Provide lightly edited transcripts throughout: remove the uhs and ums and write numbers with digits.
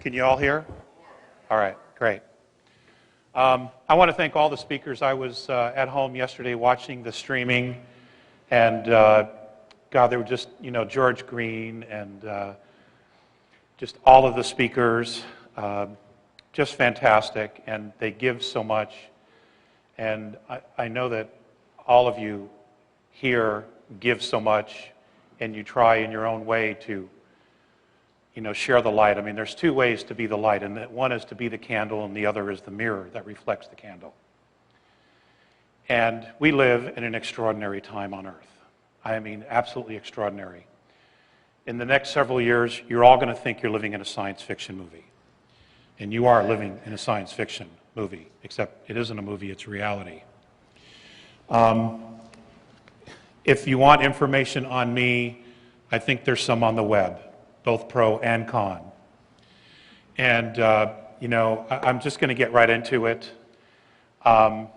Can you all hear? All right, great. I want to thank all the speakers. I was at home yesterday watching the streaming, and God, they were just, George Green and just all of the speakers, just fantastic, and they give so much. And I know that all of you here give so much, and you try in your own way to share the light. I mean, there's two ways to be the light, and one is to be the candle, and the other is the mirror that reflects the candle. And we live in an extraordinary time on earth. I mean, absolutely extraordinary. In the next several years, you're all going to think you're living in a science fiction movie. And you are living in a science fiction movie, except it isn't a movie, it's reality. If you want information on me, I think there's some on the web, both pro and con. And, I'm just going to get right into it. I'm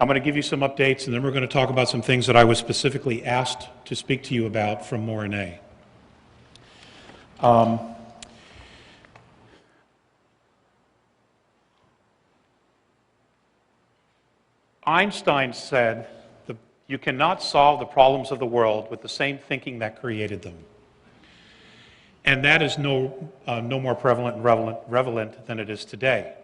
going to give you some updates, and then we're going to talk about some things that I was specifically asked to speak to you about from Morine. Einstein said, you cannot solve the problems of the world with the same thinking that created them. And that is no more prevalent and relevant than it is today.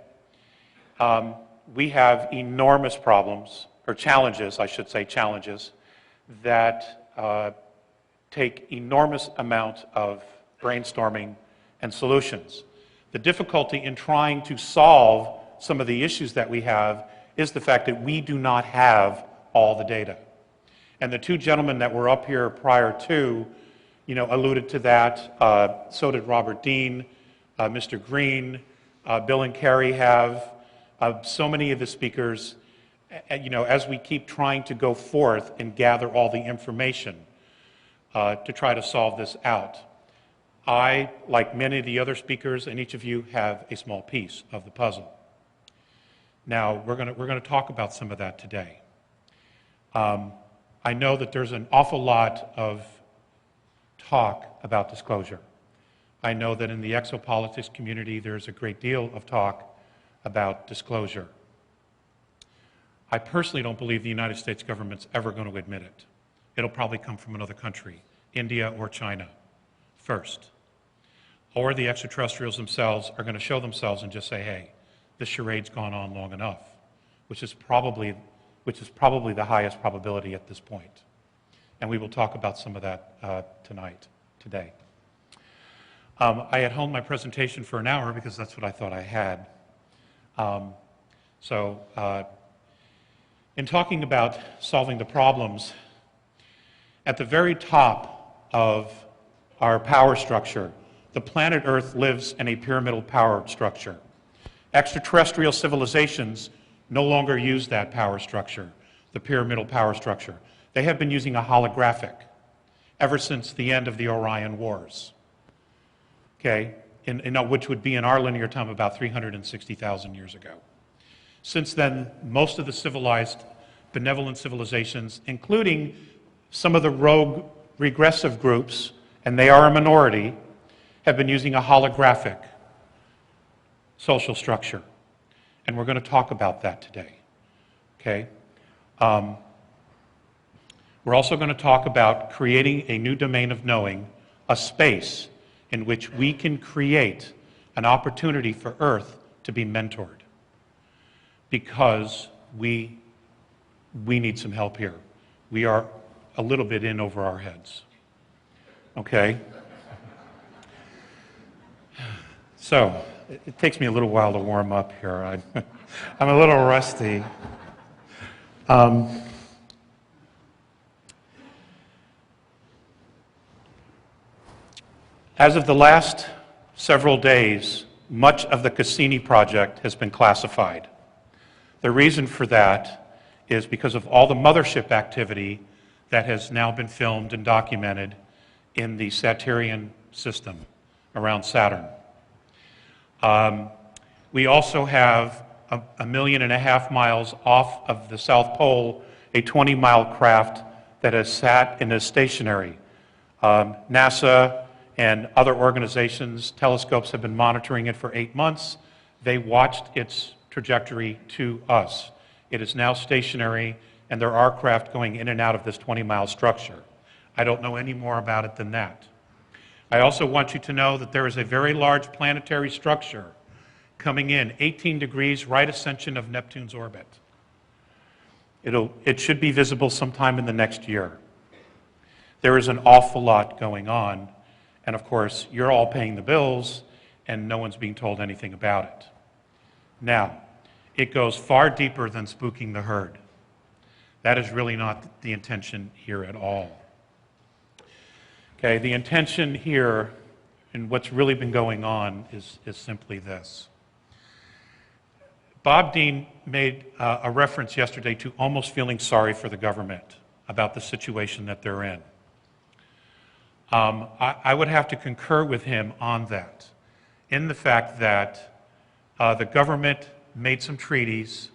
We have enormous problems, or challenges, I should say, challenges, that take enormous amount of brainstorming and solutions. The difficulty in trying to solve some of the issues that we have is the fact that we do not have all the data. And the two gentlemen that were up here prior to, alluded to that. So did Robert Dean, Mr. Green, Bill and Carrie have. So many of the speakers, as we keep trying to go forth and gather all the information to try to solve this out. I, like many of the other speakers, and each of you, have a small piece of the puzzle. Now, we're going to talk about some of that today. I know that there's an awful lot of talk about disclosure. I know that in the exopolitics community, there's a great deal of talk about disclosure. I personally don't believe the United States government's ever going to admit it. It'll probably come from another country, India or China, first. Or the extraterrestrials themselves are going to show themselves and just say, hey, this charade's gone on long enough, which is probably the highest probability at this point. And we will talk about some of that today. I had honed my presentation for an hour because that's what I thought I had. In talking about solving the problems, at the very top of our power structure, the planet Earth lives in a pyramidal power structure. Extraterrestrial civilizations no longer use that power structure, the pyramidal power structure. They have been using a holographic ever since the end of the Orion Wars, okay, which would be in our linear time about 360,000 years ago. Since then, most of the civilized, benevolent civilizations, including some of the rogue regressive groups, and they are a minority, have been using a holographic social structure. And we're going to talk about that today, okay? We're also going to talk about creating a new domain of knowing, a space in which we can create an opportunity for Earth to be mentored. Because we need some help here. We are a little bit in over our heads, okay? So, it takes me a little while to warm up here. I'm a little rusty. As of the last several days, much of the Cassini project has been classified. The reason for that is because of all the mothership activity that has now been filmed and documented in the Saturnian system around Saturn. We also have 1.5 million miles off of the South Pole, a 20-mile craft that has sat and is stationary. NASA and other organizations, telescopes have been monitoring it for 8 months. They watched its trajectory to us. It is now stationary, and there are craft going in and out of this 20-mile structure. I don't know any more about it than that. I also want you to know that there is a very large planetary structure coming in, 18 degrees, right ascension of Neptune's orbit. It should be visible sometime in the next year. There is an awful lot going on, and of course, you're all paying the bills, and no one's being told anything about it. Now, it goes far deeper than spooking the herd. That is really not the intention here at all. Okay, the intention here, and what's really been going on, is simply this. Bob Dean made a reference yesterday to almost feeling sorry for the government about the situation that they're in. I would have to concur with him on that, in the fact that the government made some treaties,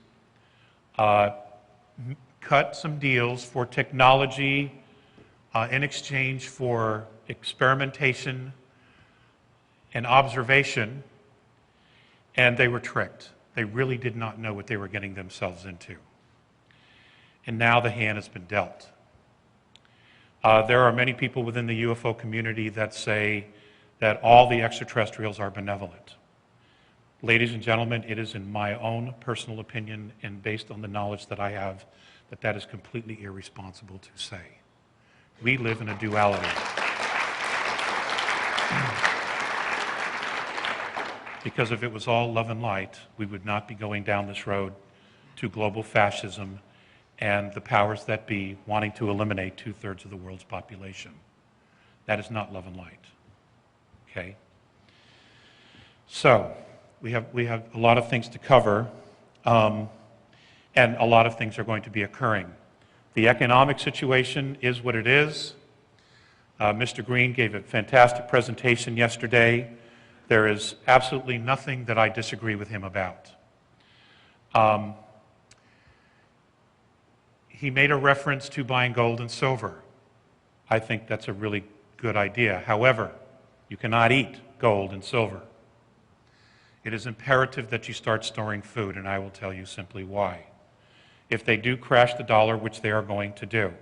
cut some deals for technology in exchange for experimentation and observation, and they were tricked. They really did not know what they were getting themselves into. And now the hand has been dealt. There are many people within the UFO community that say that all the extraterrestrials are benevolent. Ladies and gentlemen, it is in my own personal opinion and based on the knowledge that I have that that is completely irresponsible to say. We live in a duality. Because if it was all love and light, we would not be going down this road to global fascism and the powers that be wanting to eliminate 2/3 of the world's population. That is not love and light. Okay? So, we have a lot of things to cover, and a lot of things are going to be occurring. The economic situation is what it is. Mr. Green gave a fantastic presentation yesterday. There is absolutely nothing that I disagree with him about. He made a reference to buying gold and silver. I think that's a really good idea. However, you cannot eat gold and silver. It is imperative that you start storing food, and I will tell you simply why. If they do crash the dollar, which they are going to do,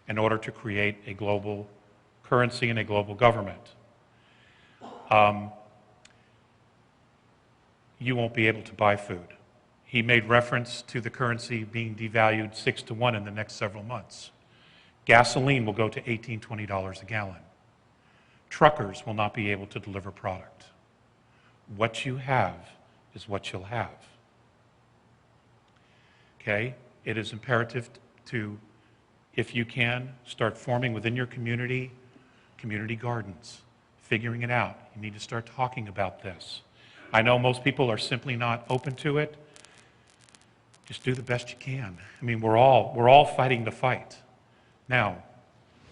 in order to create a global currency and a global government, you won't be able to buy food. He made reference to the currency being devalued 6-1 in the next several months. Gasoline will go to $18, $20 a gallon. Truckers will not be able to deliver product. What you have is what you'll have. Okay? It is imperative to, if you can, start forming within your community gardens, figuring it out. You need to start talking about this. I know most people are simply not open to it. Just do the best you can. I mean, we're all fighting the fight. Now,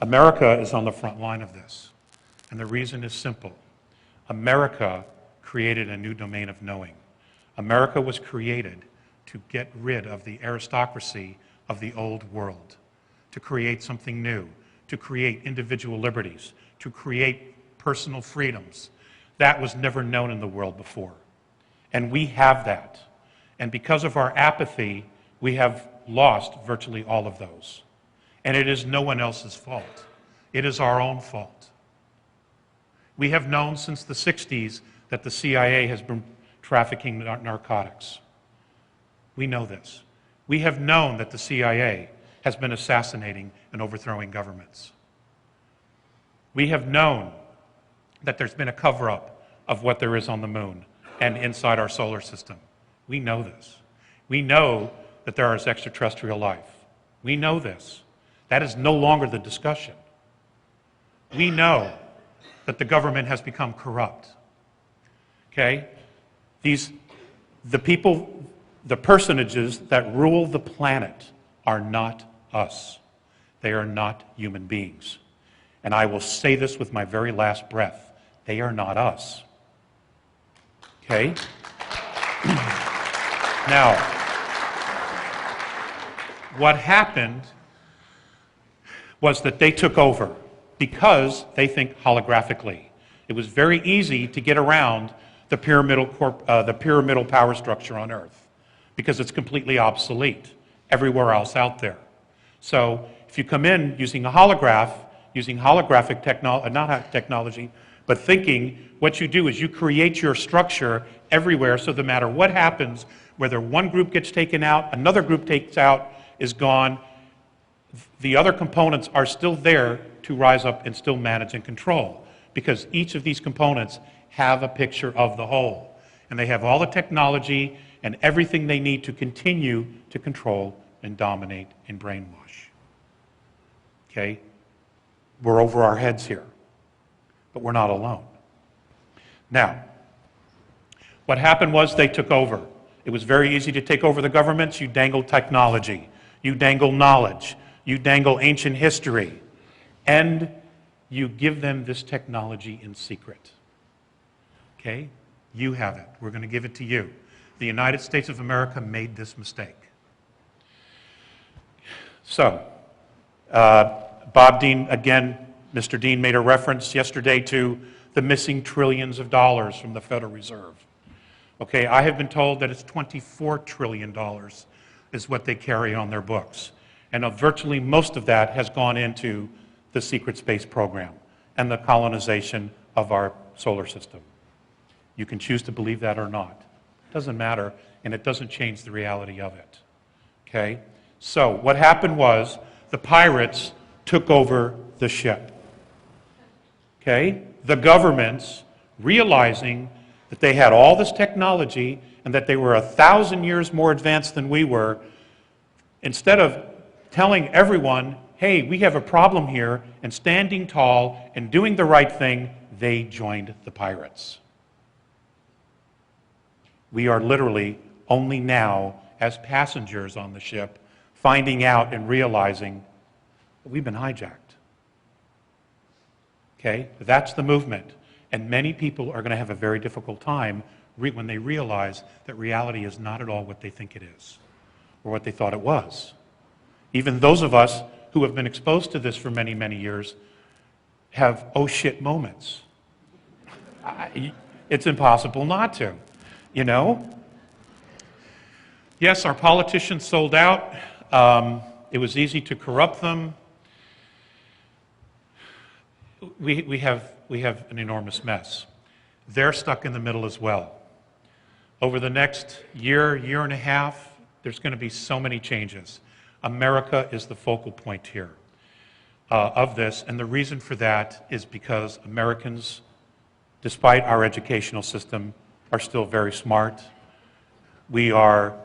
America is on the front line of this, and the reason is simple. America created a new domain of knowing. America was created to get rid of the aristocracy of the old world, to create something new, to create individual liberties, to create personal freedoms. That was never known in the world before. And we have that. And because of our apathy, we have lost virtually all of those. And it is no one else's fault. It is our own fault. We have known since the 60s that the CIA has been trafficking narcotics. We know this. We have known that the CIA has been assassinating and overthrowing governments. We have known that there's been a cover-up of what there is on the moon and inside our solar system. We know this. We know that there is extraterrestrial life. We know this. That is no longer the discussion. We know that the government has become corrupt. Okay? The people, the personages that rule the planet are not us. They are not human beings. And I will say this with my very last breath. They are not us. Okay? Now, what happened was that they took over because they think holographically. It was very easy to get around the pyramidal power structure on Earth because it's completely obsolete everywhere else out there. So if you come in using a holograph, using holographic technology, but thinking, what you do is you create your structure everywhere, so no matter what happens, whether one group gets taken out, another group takes out, is gone, the other components are still there to rise up and still manage and control, because each of these components have a picture of the whole. And they have all the technology and everything they need to continue to control and dominate and brainwash. Okay? We're over our heads here, but we're not alone. Now, what happened was they took over. It was very easy to take over the governments. You dangle technology, you dangle knowledge, you dangle ancient history, and you give them this technology in secret. Okay? You have it. We're going to give it to you. The United States of America made this mistake. So, Bob Dean, again, Mr. Dean made a reference yesterday to the missing trillions of dollars from the Federal Reserve. Okay, I have been told that it's $24 trillion is what they carry on their books. And virtually most of that has gone into the secret space program and the colonization of our solar system. You can choose to believe that or not. It doesn't matter, and it doesn't change the reality of it. Okay? So what happened was the pirates took over the ship. Okay? The governments, realizing that they had all this technology and that they were 1,000 years more advanced than we were, instead of telling everyone, hey, we have a problem here, and standing tall and doing the right thing, they joined the pirates. We are literally only now, as passengers on the ship, finding out and realizing that we've been hijacked. Okay? That's the movement. And many people are going to have a very difficult time when they realize that reality is not at all what they think it is or what they thought it was. Even those of us who have been exposed to this for many, many years have oh shit moments. It's impossible not to, you know? Yes, our politicians sold out. It was easy to corrupt them. We have an enormous mess. They're stuck in the middle as well. Over the next year and a half, there's going to be so many changes. America is the focal point here of this, and the reason for that is because Americans, despite our educational system, are still very smart. We are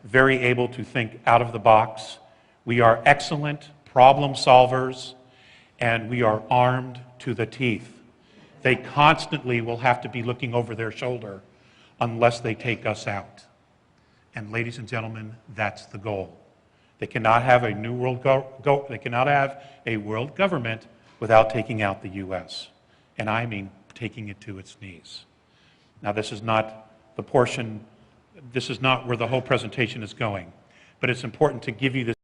very able to think out of the box. We are excellent problem solvers, and we are armed to the teeth. They constantly will have to be looking over their shoulder unless they take us out. And ladies and gentlemen, that's the goal. They cannot have a new world they cannot have a world government without taking out the U.S. And I mean taking it to its knees. Now, this is not the portion, this is not where the whole presentation is going, but it's important to give you this